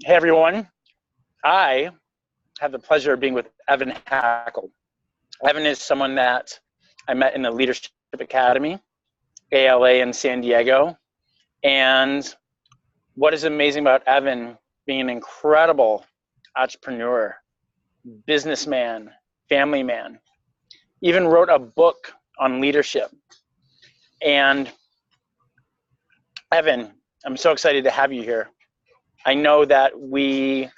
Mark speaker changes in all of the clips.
Speaker 1: Hey everyone, I have the pleasure of being with Evan Hackel. Evan is someone that I met in the Leadership Academy, ALA in San Diego. And what is amazing about Evan being an incredible entrepreneur, businessman, family man, even wrote a book on leadership. And Evan, I'm so excited to have you here. I know that we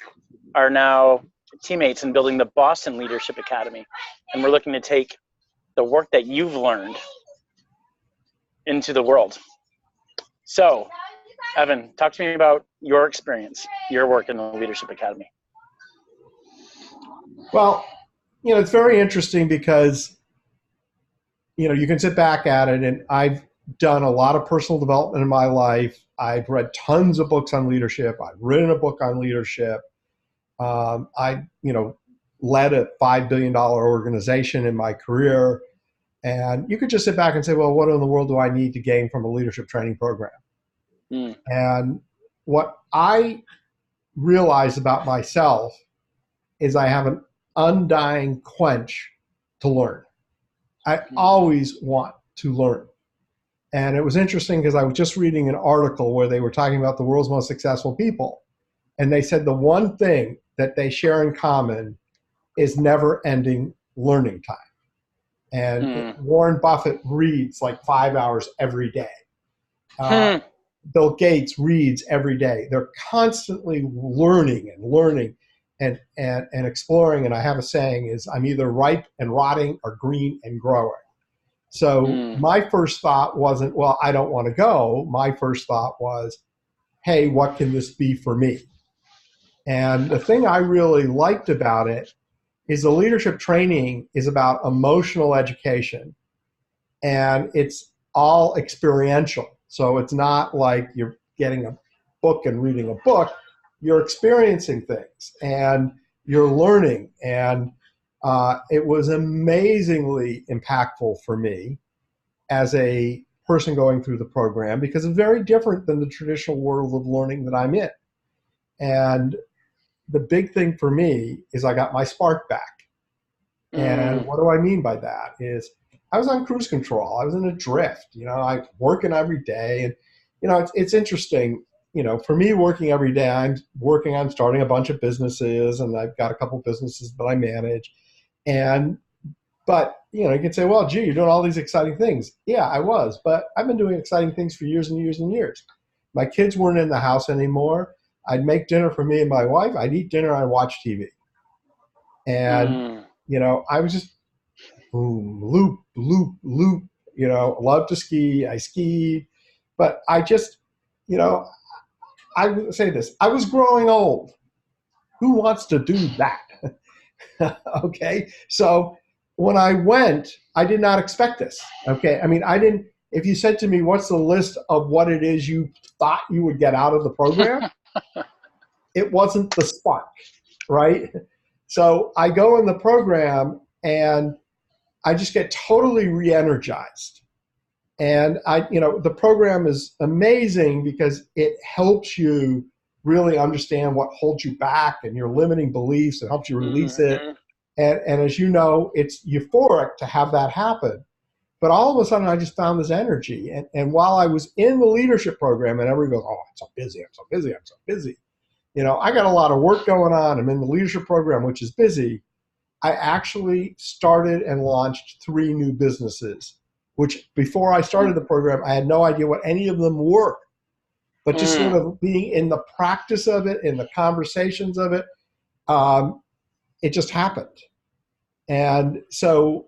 Speaker 1: are now teammates in building the Boston Leadership Academy, and we're looking to take the work that you've learned into the world. So, Evan, talk to me about your experience, your work in the Leadership Academy.
Speaker 2: Well, it's very interesting because, you can sit back at it, and I've done a lot of personal development in my life. I've read tons of books on leadership. I've written a book on leadership. I led a $5 billion organization in my career. And you could just sit back and say, well, what in the world do I need to gain from a leadership training program? And what I realized about myself is I have an undying quench to learn. I always want to learn. And it was interesting because I was just reading an article where they were talking about the world's most successful people. And they said the one thing that they share in common is never-ending learning time. And Warren Buffett reads like 5 hours every day. Bill Gates reads every day. They're constantly learning and exploring. And I have a saying is, I'm either ripe and rotting or green and growing. So my first thought wasn't, well, I don't want to go. My first thought was, hey, what can this be for me? And the thing I really liked about it is the leadership training is about emotional education, and it's all experiential. So it's not like you're getting a book and reading a book. You're experiencing things and you're learning. And it was amazingly impactful for me as a person going through the program because it's very different than the traditional world of learning that I'm in. And the big thing for me is I got my spark back. And what do I mean by that is I was on cruise control. I was in a drift, I'm working every day. And, it's interesting, for me working every day, I'm working on starting a bunch of businesses, and I've got a couple businesses that I manage. But you can say, well, gee, you're doing all these exciting things. Yeah, I was, but I've been doing exciting things for years and years and years. My kids weren't in the house anymore. I'd make dinner for me and my wife. I'd eat dinner. I'd watch TV. And, I was just boom, loop. Loved to ski. I skied. But I just, I would say this. I was growing old. Who wants to do that? Okay. So when I went, I did not expect this. Okay. I mean, if you said to me, what's the list of what it is you thought you would get out of the program? It wasn't the spark, right? So I go in the program and I just get totally re-energized. And the program is amazing because it helps you really understand what holds you back and your limiting beliefs. It helps you release it. And as you know, it's euphoric to have that happen. But all of a sudden, I just found this energy. And while I was in the leadership program, and everybody goes, oh, I'm so busy, I'm so busy, I'm so busy. I got a lot of work going on. I'm in the leadership program, which is busy. I actually started and launched 3 new businesses, which before I started the program, I had no idea what any of them were. But just sort of being in the practice of it, in the conversations of it, it just happened. And so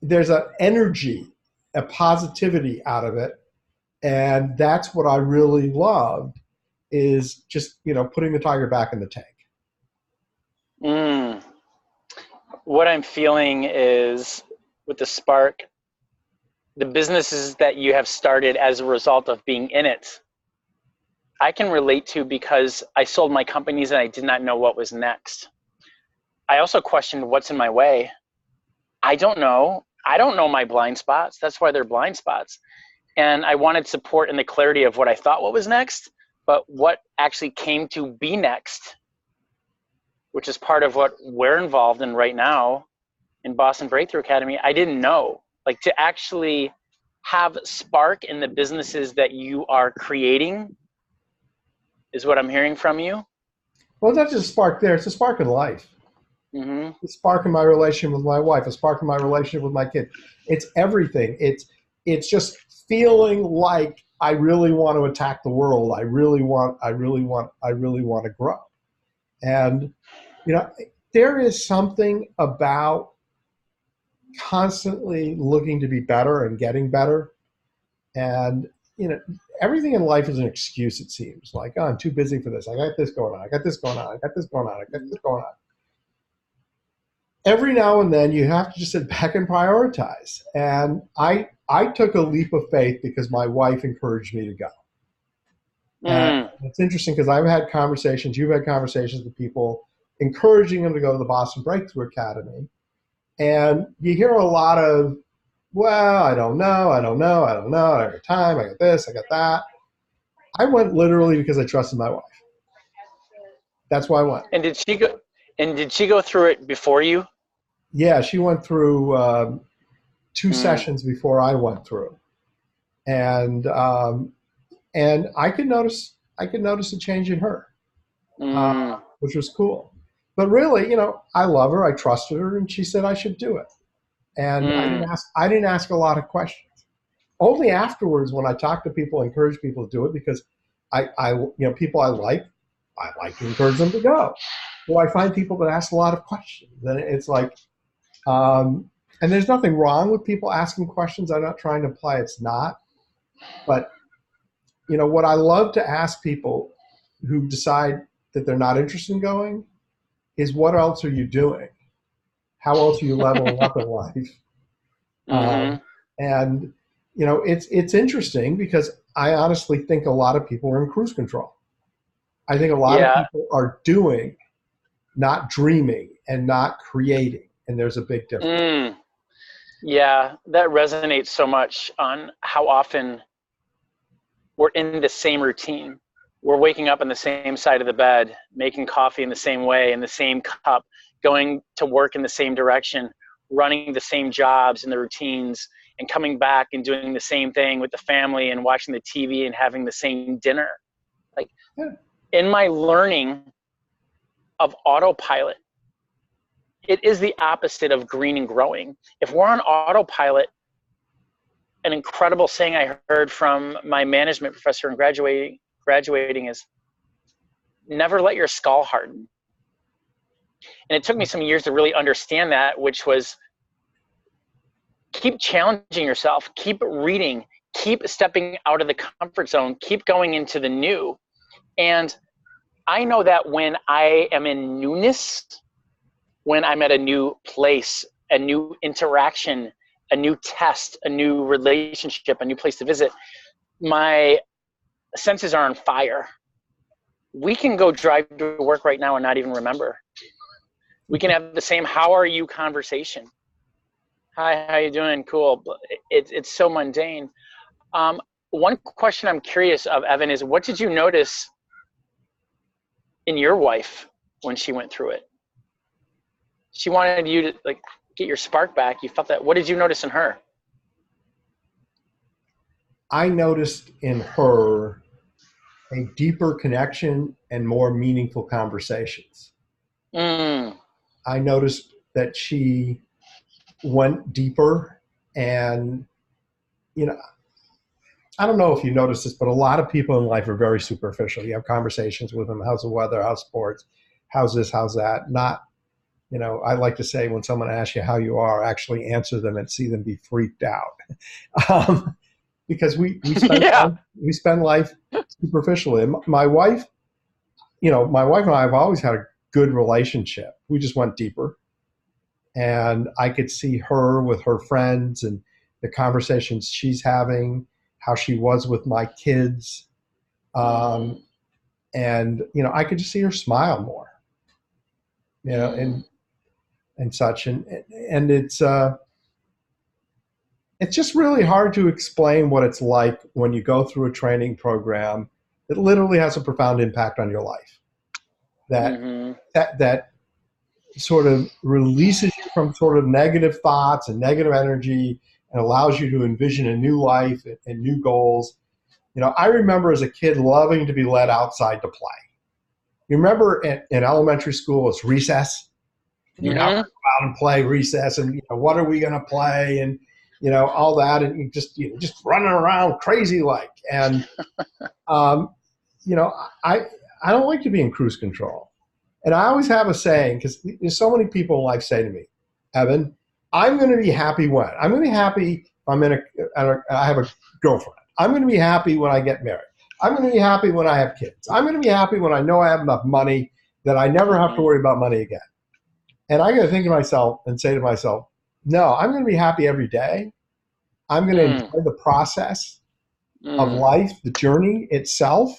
Speaker 2: there's an energy, a positivity out of it. And that's what I really loved is just, putting the tiger back in the tank.
Speaker 1: What I'm feeling is with the spark, the businesses that you have started as a result of being in it, I can relate to because I sold my companies and I did not know what was next. I also questioned what's in my way. I don't know. I don't know my blind spots. That's why they're blind spots. And I wanted support in the clarity of what I thought what was next, but what actually came to be next, which is part of what we're involved in right now in Boston Breakthrough Academy, I didn't know. Like, to actually have spark in the businesses that you are creating is what I'm hearing from you.
Speaker 2: Well, it's not just a spark there, it's a spark in life.
Speaker 1: Mm-hmm.
Speaker 2: A spark in my relationship with my wife, a spark in my relationship with my kid. It's everything. It's just feeling like I really want to attack the world. I really want to grow. And, you know, there is something about constantly looking to be better and getting better. And, you know, everything in life is an excuse, it seems. Like, oh, I'm too busy for this. I got this going on. I got this going on. I got this going on. I got this going on. Every now and then you have to just sit back and prioritize. And I took a leap of faith because my wife encouraged me to go. And it's interesting because I've had conversations, you've had conversations with people encouraging them to go to the Boston Breakthrough Academy. And you hear a lot of, well, I don't know, I don't have time, I got this, I got that. I went literally because I trusted my wife. That's why I went.
Speaker 1: And did she go through it before you?
Speaker 2: Yeah, she went through 2 sessions before I went through. And I could notice a change in her, which was cool. But really, you know, I love her, I trusted her, and she said I should do it. And I didn't ask a lot of questions. Only afterwards, when I talk to people, encourage people to do it, because people I like to encourage them to go. Well, I find people that ask a lot of questions, and it's like, and there's nothing wrong with people asking questions. I'm not trying to imply it's not, but you know what I love to ask people who decide that they're not interested in going is, what else are you doing? How else are you leveling up in life? And you know, it's interesting because I honestly think a lot of people are in cruise control. I think a lot of people are doing, not dreaming and not creating, and there's a big difference.
Speaker 1: Yeah, that resonates so much on how often we're in the same routine. We're waking up on the same side of the bed, making coffee in the same way, in the same cup, going to work in the same direction, running the same jobs and the routines, and coming back and doing the same thing with the family and watching the TV and having the same dinner. Like, in my learning of autopilot, it is the opposite of green and growing. If we're on autopilot, an incredible saying I heard from my management professor in graduating is, never let your skull harden. And it took me some years to really understand that, which was, keep challenging yourself, keep reading, keep stepping out of the comfort zone, keep going into the new. And I know that when I am in newness, when I'm at a new place, a new interaction, a new test, a new relationship, a new place to visit, my senses are on fire. We can go drive to work right now and not even remember. We can have the same "how are you" conversation. Hi, how you doing? Cool. It's so mundane. One question I'm curious of, Evan, is what did you notice in your wife when she went through it? She wanted you to like get your spark back. You felt that. What did you notice in her?
Speaker 2: I noticed in her a deeper connection and more meaningful conversations. I noticed that she went deeper, and you know, I don't know if you noticed this, but a lot of people in life are very superficial. You have conversations with them: how's the weather, how's sports, how's this, how's that. Not, you know, I like to say, when someone asks you how you are, actually answer them and see them be freaked out. Because we spend life superficially. And my wife and I have always had a good relationship. We just went deeper. And I could see her with her friends and the conversations she's having, how she was with my kids. And, you know, I could just see her smile more, you know, and such. And it's just really hard to explain what it's like when you go through a training program that literally has a profound impact on your life. That sort of releases you from sort of negative thoughts and negative energy and allows you to envision a new life and new goals. You know, I remember as a kid loving to be led outside to play. You remember in elementary school, it's recess. You have to go out and play recess, and you know, what are we going to play, and you know, all that, and you just running around crazy like. And you know, I don't like to be in cruise control. And I always have a saying, because there's so many people in life say to me, Evan, I'm going to be happy when? I'm going to be happy if I have a girlfriend. I'm going to be happy when I get married. I'm going to be happy when I have kids. I'm going to be happy when I know I have enough money that I never have to worry about money again. And I got to think to myself and say to myself, no, I'm going to be happy every day. I'm going to enjoy the process of life, the journey itself.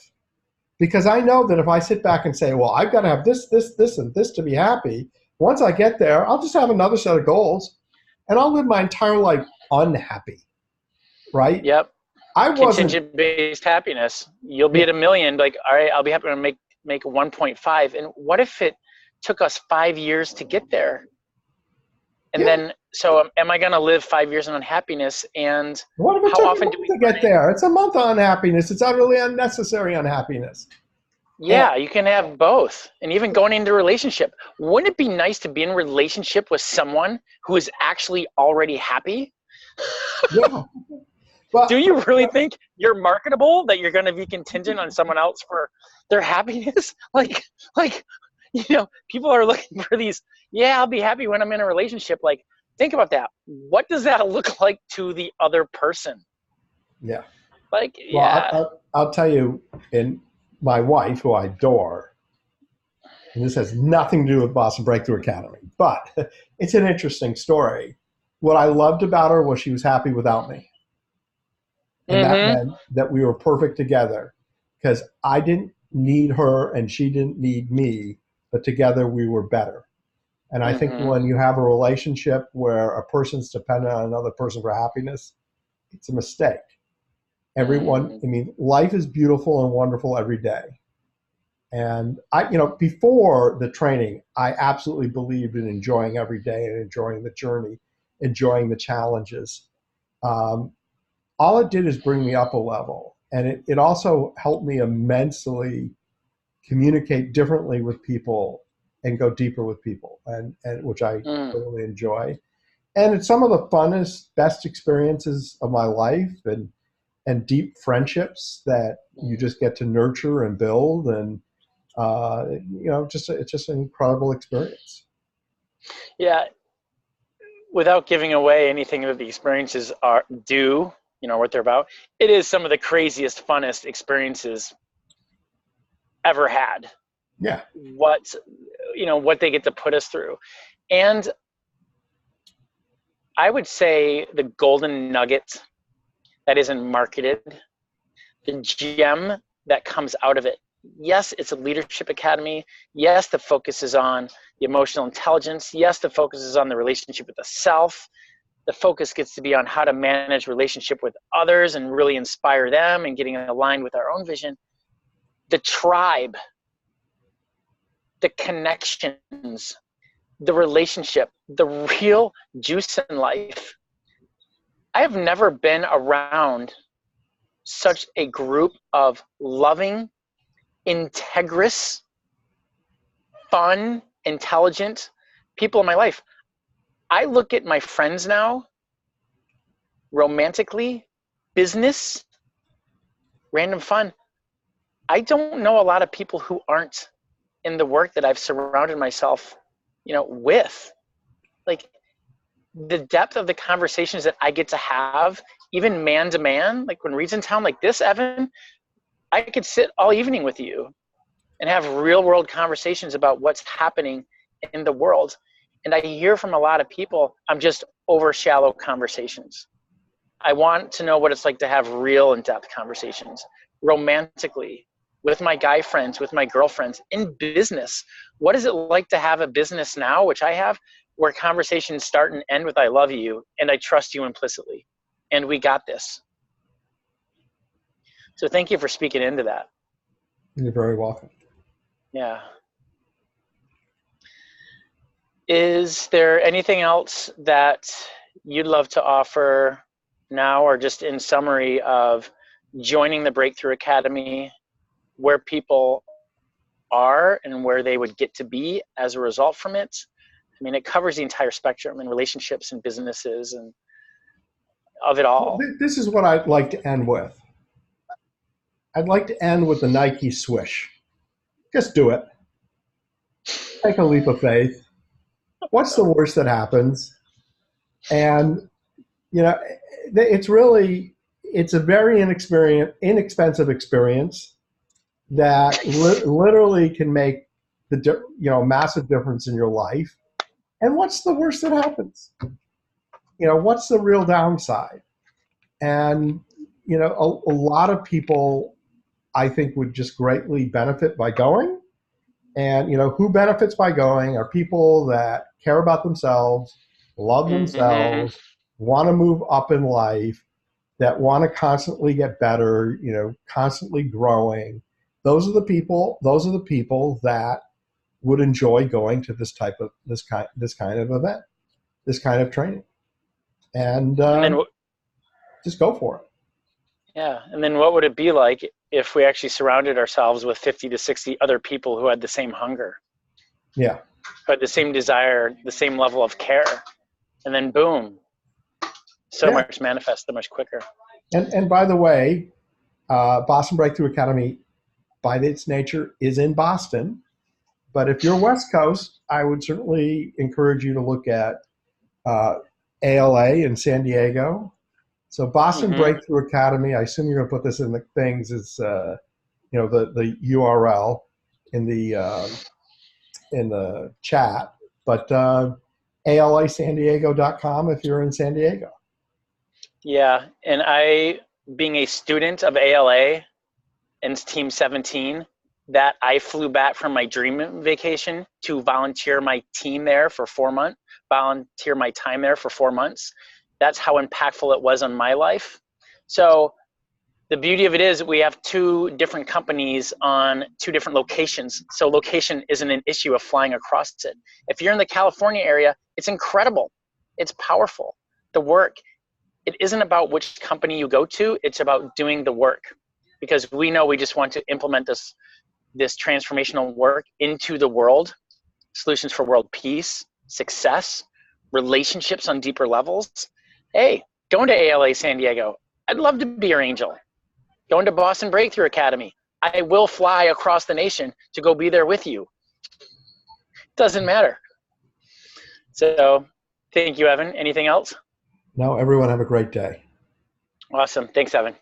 Speaker 2: Because I know that if I sit back and say, well, I've got to have this, and this to be happy, once I get there, I'll just have another set of goals and I'll live my entire life unhappy, right?
Speaker 1: Yep. Contingent-based happiness. You'll be at 1 million, like, all right, I'll be happy to make 1.5. And what if it took us 5 years to get there? And then, so am I going to live 5 years in unhappiness? And
Speaker 2: what if it took a month to get there? It's a month of unhappiness. It's utterly unnecessary unhappiness.
Speaker 1: Yeah, you can have both. And even going into a relationship, wouldn't it be nice to be in a relationship with someone who is actually already happy?
Speaker 2: Yeah. Well,
Speaker 1: do you really think you're marketable, that you're going to be contingent on someone else for their happiness? Like, you know, people are looking for these, I'll be happy when I'm in a relationship. Like, think about that. What does that look like to the other person?
Speaker 2: Yeah.
Speaker 1: Like,
Speaker 2: well, I'll tell you, in my wife, who I adore, and this has nothing to do with Boston Breakthrough Academy, but it's an interesting story. What I loved about her was she was happy without me. And that meant that we were perfect together, because I didn't need her and she didn't need me, but together we were better. And I think when you have a relationship where a person's dependent on another person for happiness, it's a mistake. Everyone, I mean, life is beautiful and wonderful every day. And before the training, I absolutely believed in enjoying every day and enjoying the journey, enjoying the challenges. All it did is bring me up a level. And it also helped me immensely communicate differently with people and go deeper with people, and which I really enjoy. And it's some of the funnest, best experiences of my life, and deep friendships that you just get to nurture and build. And, it's just an incredible experience.
Speaker 1: Yeah. Without giving away anything that the experiences do, what they're about, it is some of the craziest, funnest experiences ever had.
Speaker 2: Yeah.
Speaker 1: What they get to put us through. And I would say the golden nugget that isn't marketed, the gem that comes out of it. Yes, it's a leadership academy. Yes, the focus is on the emotional intelligence. Yes, the focus is on the relationship with the self. The focus gets to be on how to manage relationship with others and really inspire them and getting aligned with our own vision. The tribe, the connections, the relationship, the real juice in life. I have never been around such a group of loving, integrous, fun, intelligent people in my life. I look at my friends now, romantically, business, random fun. I don't know a lot of people who aren't in the work that I've surrounded myself, with. Like, the depth of the conversations that I get to have, even man to man, like when Reed's in town like this, Evan, I could sit all evening with you and have real world conversations about what's happening in the world. And I hear from a lot of people, I'm just over shallow conversations. I want to know what it's like to have real in-depth conversations, romantically, with my guy friends, with my girlfriends, in business. What is it like to have a business now, which I have, where conversations start and end with I love you and I trust you implicitly, and we got this. So thank you for speaking into that.
Speaker 2: You're very welcome.
Speaker 1: Yeah. Is there anything else that you'd love to offer now, or just in summary of joining the Breakthrough Academy, where people are and where they would get to be as a result from it? I mean, it covers the entire spectrum in relationships and businesses and of it
Speaker 2: Well,
Speaker 1: all.
Speaker 2: this is what I'd like to end with. I'd like to end with the Nike swish. Just do it. Take a leap of faith. What's the worst that happens? And, you know, it's a very inexpensive experience that literally can make massive difference in your life. And what's the worst that happens? What's the real downside? And, a lot of people, I think, would just greatly benefit by going. And, who benefits by going are people that care about themselves, love
Speaker 1: Mm-hmm.
Speaker 2: themselves, want to move up in life, that want to constantly get better, constantly growing. Those are the people that would enjoy going to this kind of event, this kind of training. And
Speaker 1: And then,
Speaker 2: just go for it.
Speaker 1: yeah. And then what would it be like if we actually surrounded ourselves with 50 to 60 other people who had the same hunger?
Speaker 2: Yeah.
Speaker 1: Who had the same desire, the same level of care? And then boom, so much manifests so much quicker.
Speaker 2: And by the way, Boston Breakthrough Academy, by its nature, is in Boston. But if you're West Coast, I would certainly encourage you to look at ALA in San Diego. So Boston Breakthrough Academy, I assume you're going to put this in the things, is the URL in the chat. But alasandiego.com if you're in San Diego.
Speaker 1: Yeah, and I, being a student of ALA and Team 17, that I flew back from my dream vacation to volunteer my team there for 4 months, volunteer my time there for 4 months. That's how impactful it was on my life. So the beauty of it is we have 2 different companies on 2 different locations. So location isn't an issue of flying across it. If you're in the California area, it's incredible. It's powerful. The work, it isn't about which company you go to, it's about doing the work. Because we know we just want to implement this transformational work into the world, solutions for world peace, success, relationships on deeper levels. Hey, going to ALA San Diego, I'd love to be your angel. Going to Boston Breakthrough Academy, I will fly across the nation to go be there with you. Doesn't matter. So thank you, Evan. Anything else?
Speaker 2: No, everyone have a great day.
Speaker 1: Awesome. Thanks, Evan.